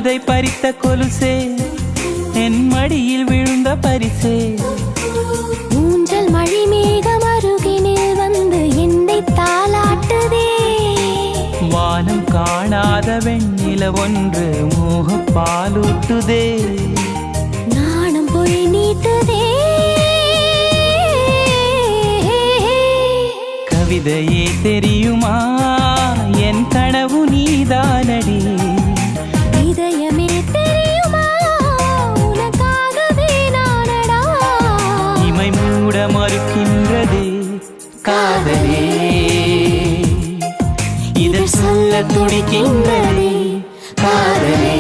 மனதை பறித்த கொலுசே என் மடியில் விழுந்த பரிசே ஊஞ்சல் மழை மேகம் அருகினில் வந்து என்னை தாலாட்டுதே வானம் காணாத வெண்ணில ஒன்று மோக பாலூட்டுதே நாணம் போய் நீட்டுதே கவிதையே தெரியுமா என் கனவு நீதானடி இதயமே தெரியுமா உனக்காகவே நானடா இமை மூட மறுக்கின்றதே காதலே இதழ் சொல்ல துடிக்கின்றதே காதலே